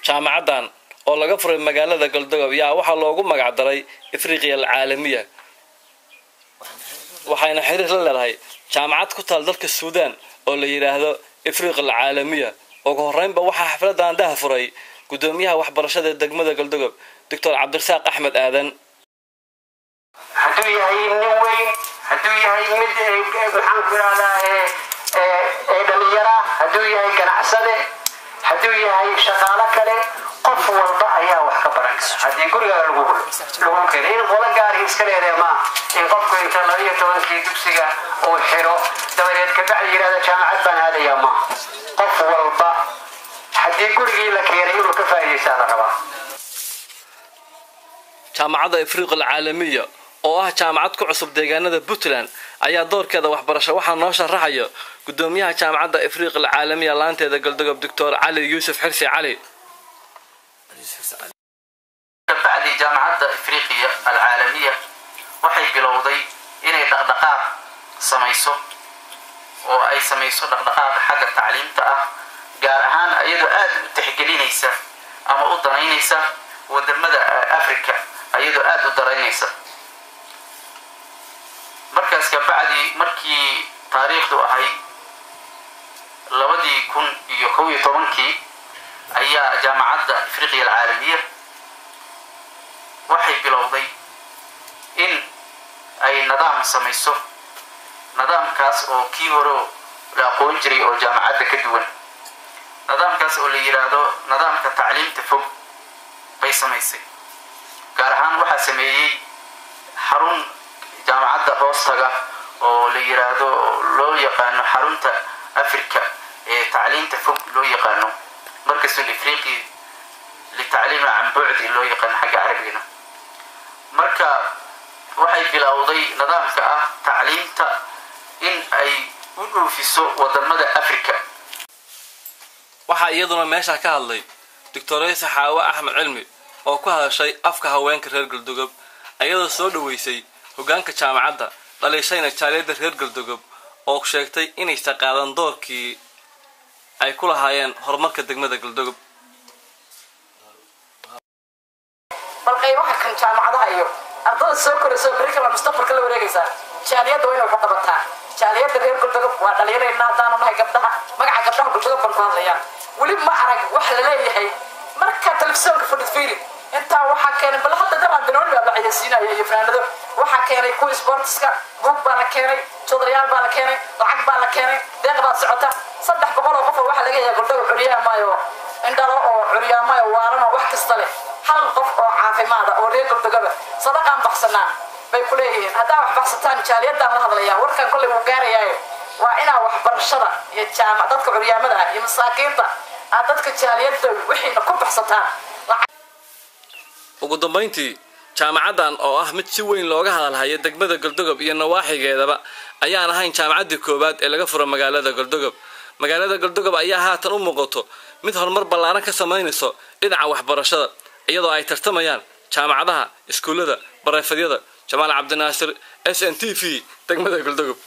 jaamacadan oo laga furay magaalada Galdogob yaa waxa loogu magac daray Afriqiya Alcaalamiya waxayna xiriir la leedahay jaamacad ku taal dalka Suudaan oo la yiraahdo Afriqiya Alcaalamiya ugu horeynba waxa xafladan daha furay gudoomiyaha waxbarashada degmada Galdogob Dr. Cabdirasaaq Axmed Aadan haduu yahay nin weyn haduu yahay mid maxaan ku raadaaye dhalinyara haduu yahay ganacsade haduu yahay shaqaale kale qof walba ayaa wax ka baran kara hadii guriga lagu keenay wala gaari iska leeyahay ma in qofku inta 12 dugsiga oo xiro dabadeed ka bacay yiraahdo jaamacad baan aadaya ma qof walba hadii gurigii la keenay inuu ka faa'iideysto la rabaa jaamacadda Afriqiya Alcaalamiya oo ah jaamacad ku cusub deegaanada Puntland ayaa doorkeeda waxbarasho waxa noo sharaxayo gudoomiyaha jaamacadda Afriqiya Alcaalamiya laanteeda Galdogob Dr. Ali Yusuf Xirsi Cali بعد جامعة إفريقيا العالمية waxay bilowday inay dhaqdhaqaaq samayso oo ay samayso dhaqdhaqaaq xagga tacliinta ah gaar ahaan iyadoo aad u tixgelinaysa ama u danaynaysa wadamada Afrika iyadoo aad u danaynaysa markaas ka bacdi markii taariikhdu ahay 2011 ayaa jaamacadda Afriqiya Alcaalamiya waxay bilowday in ay nidaam samayso nidaamkaas oo kii hore la aqoon jiray oo jaamacadda ka duwan nidaamkaas oo la yiraahdo nidaamka tacliinta fog bay samaysay gaar ahaan waxa sameeyay xarun jaamacadda hoostaga oo la yiraahdo loo yaqaan xarunta Afrika ee tacliinta fog loo yaqaan markaas Afriqi للتعليم عن بعد loo yaqaan xagga Carabiga marka waxay bilowday nidaamka ah tacliinta in ay u dhoofiso wadamada Afrika waxa iyaduna meesha ka hadlay Dr. Xaawa Axmed Cilmi oo ku hadashay afka haweenka reer Galdogob ayadoo soo dhaweysay hogaanka jaamacadda dhaleeshayna jaaliyada reer Galdogob oo sheegtay inay shaqaadan doorkii ay ku lahaayeen horumarka degmada Galdogob balqay waxa kan jaamacadaha iyo ardada soo korayso barikada mustaqbalka la wareegaysa jaaliyada way wax qabataa jaaliyada reer Galdogob waa dhalinyarada hadaan nahay gabdhaha magaca gabdhaha Galdogob baan ku hadlayaan wali ma arag wax la leeyahay marka telefisonka fadhiid inta waxa keenay bal hadda dad banooni baa la cayaysiinaya iyo fanaanado waxa keenay ku sportska buug baa la keenay tutorial baa la keenay lacag baa la keenay deeq baa socota 300 oo qof waxa laga yahay Galdogob curiyaa maayo indhalo oo curiyaa maayo waarana wax kasta leh hal qof oo caafimaad oo reer Galdogob sadaqan baxsanaa bay ku leeyihiin hadaa wax baxsataan jaaliyaddan la hadlaya warkan kulli uu gaarayaa waa ina wax barashada iyo jaamacad dadka curiyaamada iyo masaakiinta dadka jaaliyadda wixii ku baxsataan ugu dambeyntii jaamacadan oo ah mid si weyn looga hadalhayo degmada Galdogob iyo nawaaxigeedaba ayaan ahayn jaamacadii koobaad ee laga furo magaalada Galdogob ayaa haatan u muuqato mid horumar ballaaran ka sameynayso dhinaca waxbarashada iyadoo ay tartamayaan jaamacadaha iskuulada barafadiyada Jamaal Cabdinaasir SNTV degmada Galdogob